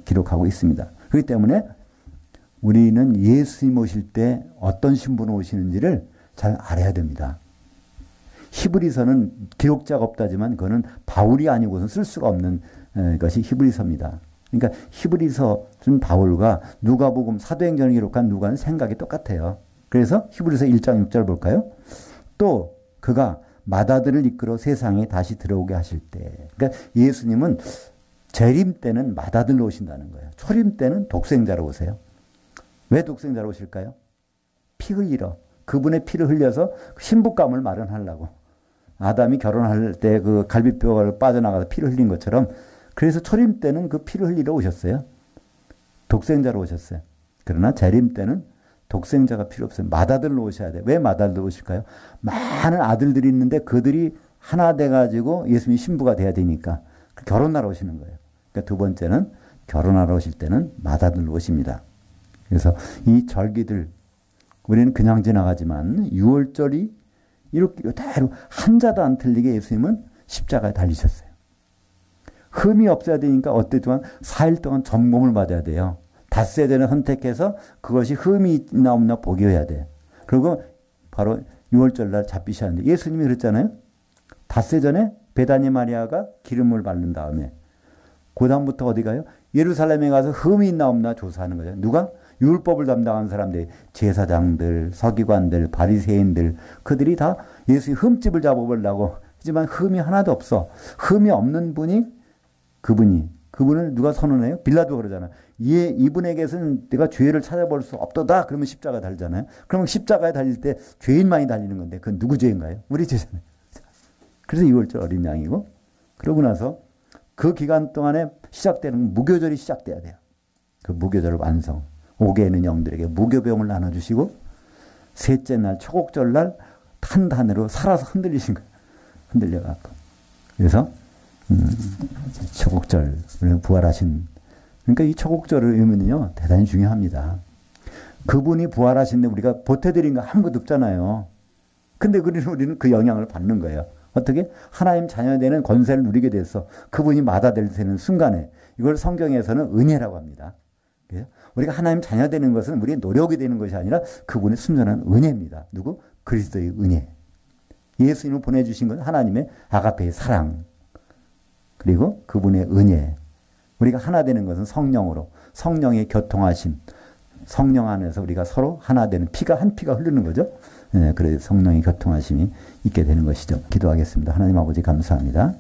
기록하고 있습니다. 그렇기 때문에 우리는 예수님 오실 때 어떤 신분으로 오시는지를 잘 알아야 됩니다. 히브리서는 기록자가 없다지만 그거는 바울이 아니고선 쓸 수가 없는 것이 히브리서입니다. 그러니까 히브리서 준 바울과 누가복음 사도행전을 기록한 누가는 생각이 똑같아요. 그래서 히브리서 1장 6절 볼까요? 또 그가 맏아들을 이끌어 세상에 다시 들어오게 하실 때. 그러니까 예수님은 재림 때는 맏아들로 오신다는 거예요. 초림 때는 독생자로 오세요. 왜 독생자로 오실까요? 피 흘리러. 그분의 피를 흘려서 신부감을 마련하려고. 아담이 결혼할 때 그 갈비뼈가 빠져나가서 피를 흘린 것처럼 그래서 초림 때는 그 피를 흘리러 오셨어요. 독생자로 오셨어요. 그러나 재림 때는 독생자가 필요 없어요. 맏아들로 오셔야 돼요. 왜 맏아들로 오실까요? 많은 아들들이 있는데 그들이 하나 돼가지고 예수님이 신부가 돼야 되니까 결혼하러 오시는 거예요. 그러니까 두 번째는 결혼하러 오실 때는 맏아들로 오십니다. 그래서 이 절기들 우리는 그냥 지나가지만 6월절이 이렇게 이대로 한자도 안 틀리게 예수님은 십자가에 달리셨어요. 흠이 없어야 되니까 어때 동안 4일 동안 점검을 받아야 돼요. 닷새 전에 선택해서 그것이 흠이 있나 없나 보기해야 돼요. 그리고 바로 6월절 날 잡히셨는데 예수님이 그랬잖아요. 닷새 전에 베다니 마리아가 기름을 바른 다음에 그 다음부터 어디 가요? 예루살렘에 가서 흠이 있나 없나 조사하는 거죠. 누가? 율법을 담당한 사람들, 제사장들, 서기관들, 바리새인들 그들이 다 예수의 흠집을 잡아보려고 하지만 흠이 하나도 없어. 흠이 없는 분이 그분을 누가 선언해요? 빌라도가 그러잖아요. 이분에게서는 내가 죄를 찾아볼 수 없도다. 그러면 십자가 달잖아요. 그러면 십자가에 달릴 때 죄인만이 달리는 건데 그건 누구 죄인가요? 우리 죄잖아요. 그래서 2월절 어린 양이고 그러고 나서 그 기간 동안에 시작되는 무교절이 시작돼야 돼요. 그 무교절 완성. 옥에 있는 영들에게 무교병을 나눠주시고 셋째 날 초곡절 날 탄단으로 살아서 흔들리신 거예요. 흔들려갖고. 그래서 초곡절 부활하신 그러니까 이 초곡절을 의미는요 대단히 중요합니다. 그분이 부활하신데 우리가 보태드린 거 아무것도 없잖아요. 근데 우리는 그 영향을 받는 거예요. 어떻게? 하나님 자녀 되는 권세를 누리게 돼서 그분이 맏아들 되는 순간에 이걸 성경에서는 은혜라고 합니다. 우리가 하나님 자녀 되는 것은 우리의 노력이 되는 것이 아니라 그분의 순전한 은혜입니다. 누구? 그리스도의 은혜. 예수님을 보내주신 것은 하나님의 아가페의 사랑. 그리고 그분의 은혜. 우리가 하나 되는 것은 성령으로, 성령의 교통하심, 성령 안에서 우리가 서로 하나 되는 피가 한 피가 흐르는 거죠. 그래서 성령의 교통하심이 있게 되는 것이죠. 기도하겠습니다. 하나님 아버지 감사합니다.